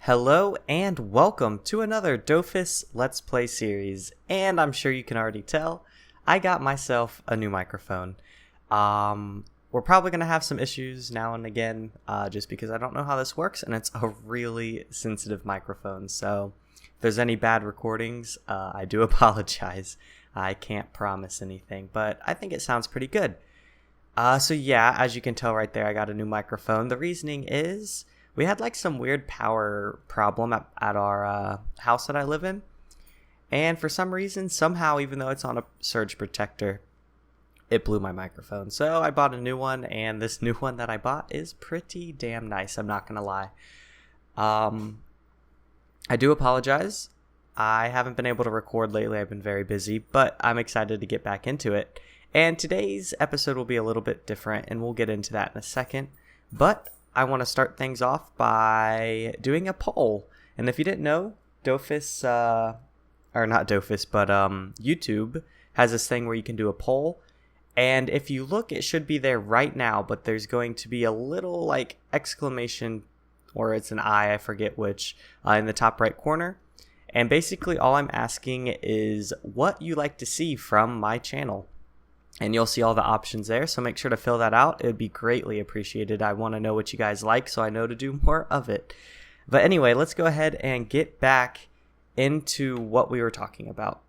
Hello and welcome to another Dofus Let's Play series, and I'm sure you can already tell, I got myself a new microphone. We're probably going to have some issues now and again, just because I don't know how this works, and it's a really sensitive microphone, so if there's any bad recordings, I do apologize. I can't promise anything, but I think it sounds pretty good. So yeah, as you can tell right there, I got a new microphone. The reasoning is we had like some weird power problem at our house that I live in. And for some reason, somehow, even though it's on a surge protector, it blew my microphone. So I bought a new one, and this new one that I bought is pretty damn nice. I'm not going to lie. I do apologize. I haven't been able to record lately. I've been very busy, but I'm excited to get back into it. And today's episode will be a little bit different, and we'll get into that in a second. But I want to start things off by doing a poll. And if you didn't know, Dofus, or not Dofus, but YouTube has this thing where you can do a poll. And if you look, it should be there right now, but there's going to be a little like exclamation, or it's an I forget which, in the top right corner. And basically all I'm asking is what you like to see from my channel. And you'll see all the options there, so make sure to fill that out. It would be greatly appreciated. I want to know what you guys like so I know to do more of it. But anyway, let's go ahead and get back into what we were talking about.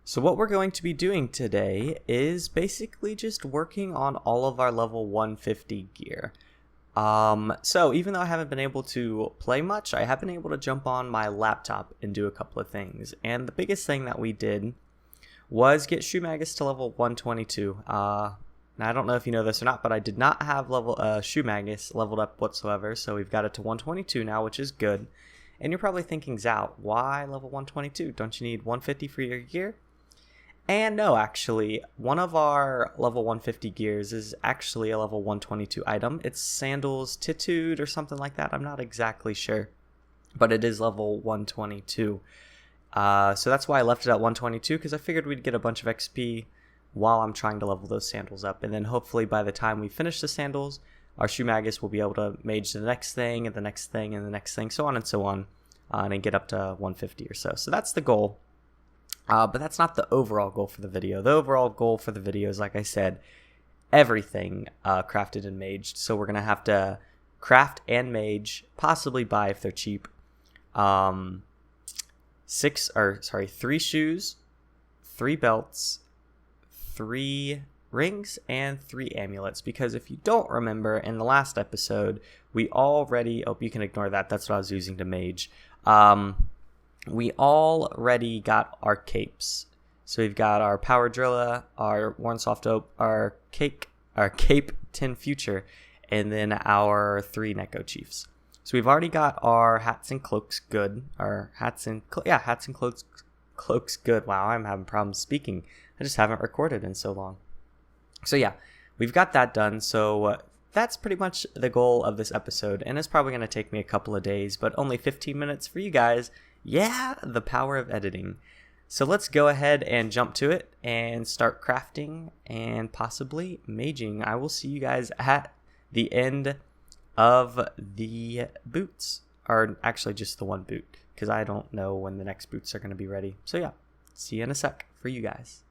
So what we're going to be doing today is basically just working on all of our level 150 gear. So even though I haven't been able to play much, I have been able to jump on my laptop and do a couple of things. And the biggest thing that we did was get Ouginak to level 122. Now I don't know if you know this or not, but I did not have Ouginak leveled up whatsoever, so we've got it to 122 now, which is good. And you're probably thinking, Xal, why level 122? Don't you need 150 for your gear? And no, actually, one of our level 150 gears is actually a level 122 item. It's Sandals Titude or something like that. I'm not exactly sure, but it is level 122. So that's why I left it at 122, because I figured we'd get a bunch of XP while I'm trying to level those sandals up. And then hopefully by the time we finish the sandals, our Ouginak will be able to mage the next thing, and the next thing, and the next thing, so on and so on, and then get up to 150 or so. So that's the goal. But that's not the overall goal for the video. The overall goal for the video is, like I said, everything crafted and maged. So we're going to have to craft and mage, possibly buy if they're cheap. 3 shoes, 3 belts, 3 rings, and 3 amulets. Because if you don't remember, in the last episode, we already... Oh, you can ignore that. That's what I was using to mage. We already got our capes. So we've got our Power Drilla, our Worn Soft Oak, our Cape Tin Future, and then our 3 Neko Chiefs. So we've already got our hats and cloaks good. Hats and cloaks good. Wow, I'm having problems speaking. I just haven't recorded in so long. So yeah, we've got that done. So that's pretty much the goal of this episode. And it's probably going to take me a couple of days, but only 15 minutes for you guys. Yeah, the power of editing. So let's go ahead and jump to it and start crafting and possibly maging. I will see you guys at the end of the boots, or actually just the one boot, because I don't know when the next boots are going to be ready. So yeah, see you in a sec for you guys.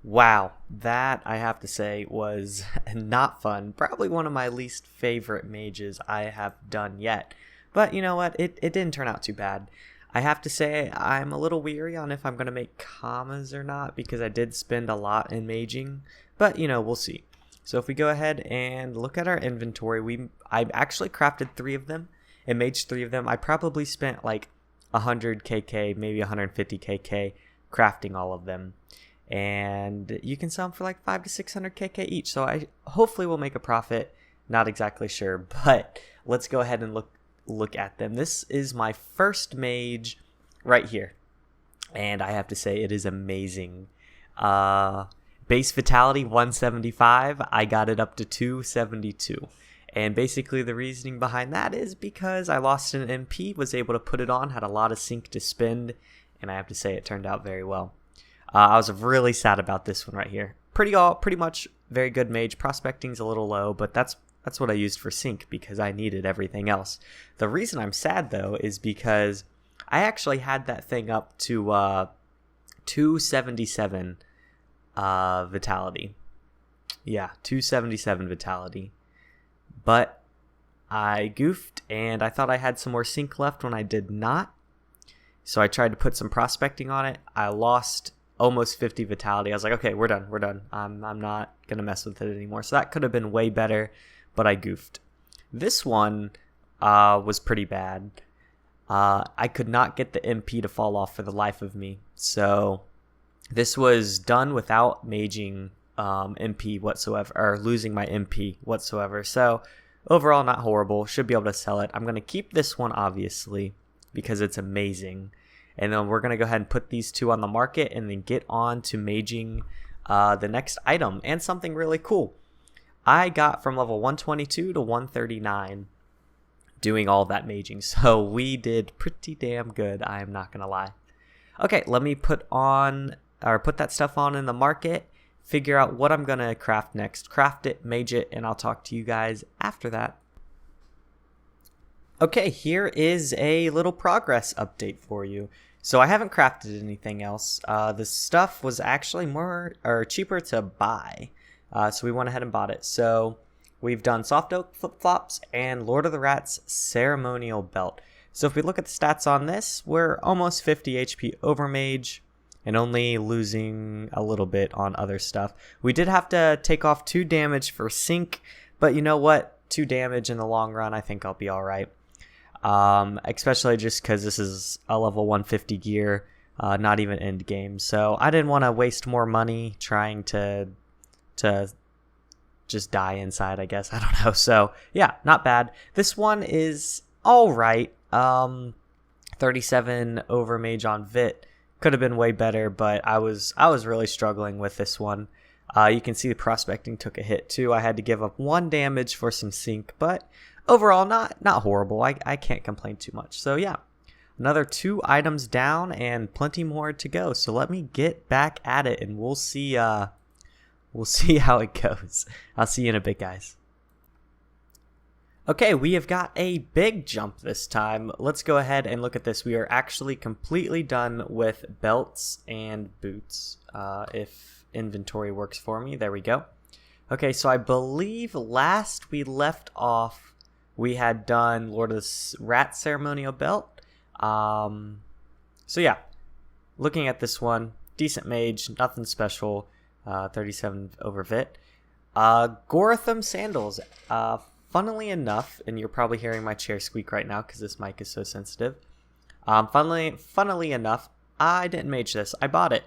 Wow, that I have to say was not fun. Probably one of my least favorite mages I have done yet. But you know what, it didn't turn out too bad. I have to say I'm a little weary on if I'm going to make commas or not, because I did spend a lot in maging, but you know, we'll see. So if we go ahead and look at our inventory, I actually crafted 3 of them and maged 3 of them. I probably spent like 100 KK, maybe 150 KK crafting all of them. And you can sell them for like 500 to 600 KK each. So I hopefully will make a profit. Not exactly sure, but let's go ahead and look at them. This is my first mage right here. And I have to say it is amazing. Base Vitality 175, I got it up to 272. And basically the reasoning behind that is because I lost an MP, was able to put it on, had a lot of sync to spend, and I have to say it turned out very well. I was really sad about this one right here. Pretty much very good mage. Prospecting's a little low, but that's That's what I used for sync because I needed everything else. The reason I'm sad though is because I actually had that thing up to 277 vitality. Yeah, 277 vitality. But I goofed and I thought I had some more sync left when I did not. So I tried to put some prospecting on it. I lost almost 50 vitality. I was like, okay, we're done. I'm not going to mess with it anymore. So that could have been way better, but I goofed. This one was pretty bad. I could not get the MP to fall off for the life of me. So this was done without maging MP whatsoever, or losing my MP whatsoever. So overall, not horrible. Should be able to sell it. I'm going to keep this one, obviously, because it's amazing. And then we're going to go ahead and put these two on the market and then get on to maging the next item and something really cool. I got from level 122 to 139 doing all that maging. So we did pretty damn good. I am not going to lie. Okay, let me put that stuff on in the market, figure out what I'm going to craft next, craft it, mage it, and I'll talk to you guys after that. Okay, here is a little progress update for you. So I haven't crafted anything else. The stuff was actually cheaper to buy. So we went ahead and bought it. So we've done Soft Oak Flip-Flops and Lord of the Rats Ceremonial Belt. So if we look at the stats on this, we're almost 50 HP over mage and only losing a little bit on other stuff. We did have to take off 2 damage for sync, but you know what? 2 damage in the long run, I think I'll be all right. Especially just because this is a level 150 gear, not even end game. So I didn't want to waste more money trying to just die inside, I guess. I don't know. So yeah, not bad. This one is all right. 37 over mage on Vit. Could have been way better, but I was really struggling with this one. You can see the prospecting took a hit too. I had to give up 1 damage for some sync, but overall not horrible. I can't complain too much. So yeah, another 2 items down and plenty more to go. So let me get back at it and we'll see how it goes. I'll see you in a bit, guys. Okay, we have got a big jump this time. Let's go ahead and look at this. We are actually completely done with belts and boots. If inventory works for me, there we go. Okay, so I believe last we left off, we had done Lord of the Rat Ceremonial Belt. So yeah, looking at this one, decent mage, nothing special, 37 over Vit. Goratham Sandals, funnily enough, and you're probably hearing my chair squeak right now because this mic is so sensitive. Funnily enough, I didn't mage this. I bought it.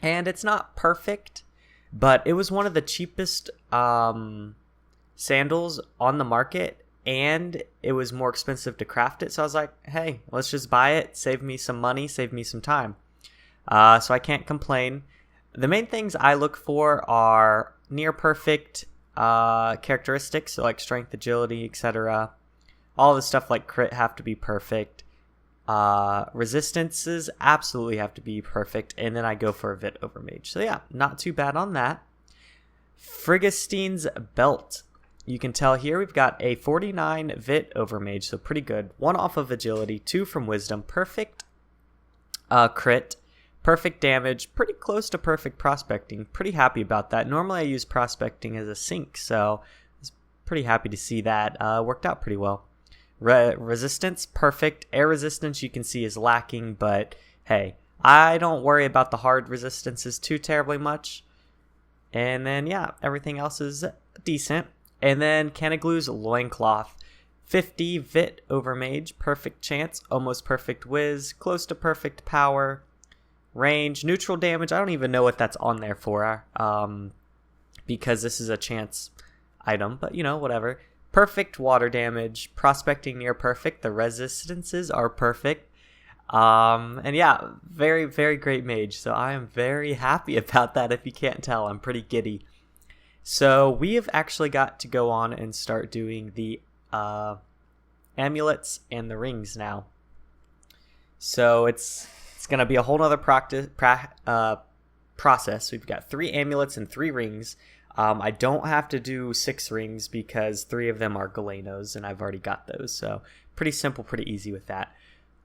And it's not perfect, but it was one of the cheapest sandals on the market, and it was more expensive to craft it. So I was like, hey, let's just buy it, save me some money, save me some time. So I can't complain. The main things I look for are near perfect characteristics, so like strength, agility, etc. All the stuff like crit have to be perfect. Resistances absolutely have to be perfect, and then I go for a Vit over mage. So yeah, not too bad on that. Phrygistine's Belt. You can tell here we've got a 49 Vit over mage, so pretty good. 1 off of agility, 2 from wisdom, perfect crit, perfect damage, pretty close to perfect prospecting. Pretty happy about that. Normally I use prospecting as a sync, so I was pretty happy to see that. Worked out pretty well. Resistance, perfect. Air resistance you can see is lacking, but hey, I don't worry about the hard resistances too terribly much. And then yeah, everything else is decent. And then Caniglue's Loincloth. 50 Vit over mage, perfect chance, almost perfect whiz, close to perfect power, range, neutral damage. I don't even know what that's on there for, because this is a chance item, but you know, whatever. Perfect water damage, prospecting near perfect, the resistances are perfect. And yeah, very, very great mage. So I am very happy about that. If you can't tell, I'm pretty giddy. So we have actually got to go on and start doing the amulets and the rings now. So it's going to be a whole nother process. We've got 3 amulets and 3 rings. I don't have to do 6 rings because 3 of them are Galenos, and I've already got those. So pretty simple, pretty easy with that.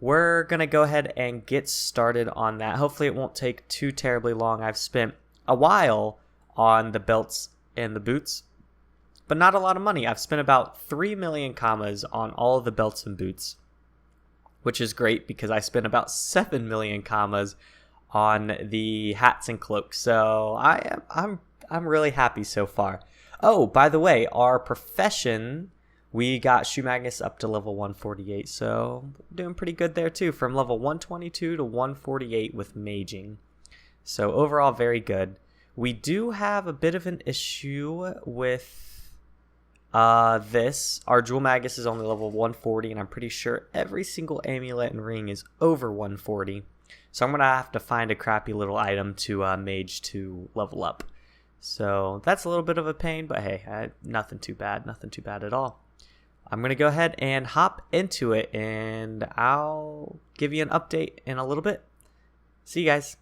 We're going to go ahead and get started on that. Hopefully it won't take too terribly long. I've spent a while on the belts and the boots, but not a lot of money. I've spent about 3 million commas on all of the belts and boots, which is great because I spent about 7 million commas on the hats and cloaks. So I'm really happy so far. Oh, by the way, our profession, we got Shoe Magnus up to level 148, so doing pretty good there too, from level 122 to 148 with maging. So overall, very good. We do have a bit of an issue with this. Our Jewel Magus is only level 140, and I'm pretty sure every single amulet and ring is over 140. So I'm going to have to find a crappy little item to mage to level up. So that's a little bit of a pain, but hey, nothing too bad at all. I'm going to go ahead and hop into it, and I'll give you an update in a little bit. See you guys.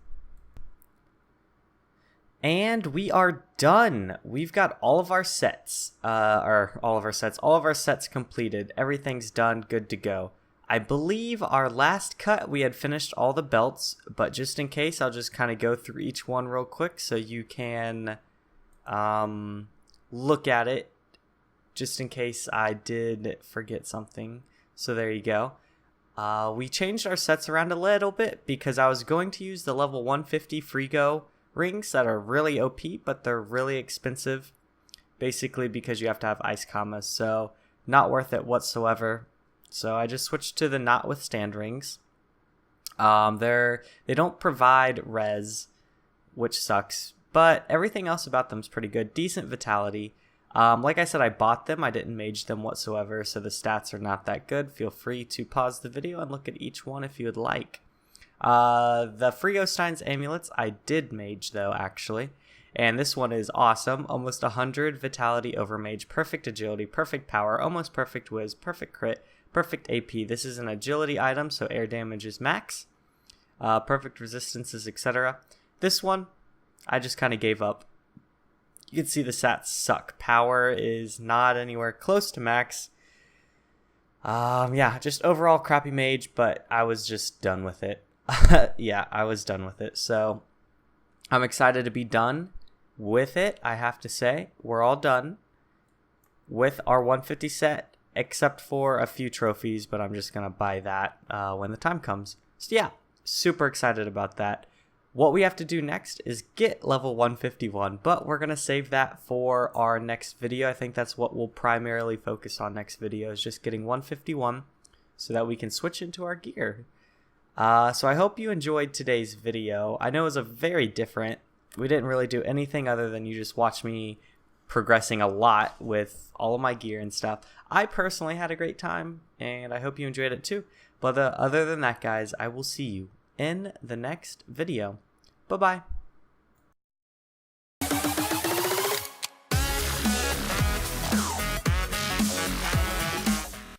And we are done. We've got all of our sets, all of our sets completed. Everything's done, good to go. I believe our last cut, we had finished all the belts, but just in case, I'll just kind of go through each one real quick so you can look at it, just in case I did forget something. So there you go. We changed our sets around a little bit because I was going to use the level 150 Frigo rings that are really OP, but they're really expensive, basically because you have to have ice commas, so not worth it whatsoever. So I just switched to the notwithstand rings. They don't provide res, which sucks, but everything else about them is pretty good. Decent vitality. Like I said, I bought them. I didn't mage them whatsoever, so the stats are not that good. Feel free to pause the video and look at each one if you would like. The Frigo amulets I did mage though, actually, and this one is awesome. Almost 100 vitality over mage, perfect agility, perfect power, almost perfect whiz, perfect crit, perfect AP. This is an agility item, so air damage is max, perfect resistances, etc. This one I just kind of gave up. You can see the stats suck. Power is not anywhere close to max. Yeah, just overall crappy mage, but I was just done with it. Yeah, I was done with it. So I'm excited to be done with it. I have to say, we're all done with our 150 set, except for a few trophies, but I'm just going to buy that when the time comes. So yeah, super excited about that. What we have to do next is get level 151, but we're going to save that for our next video. I think that's what we'll primarily focus on next video, is just getting 151 so that we can switch into our gear. So I hope you enjoyed today's video. I know it was a very different. We didn't really do anything other than you just watch me progressing a lot with all of my gear and stuff. I personally had a great time, and I hope you enjoyed it too. But other than that, guys, I will see you in the next video. Bye-bye.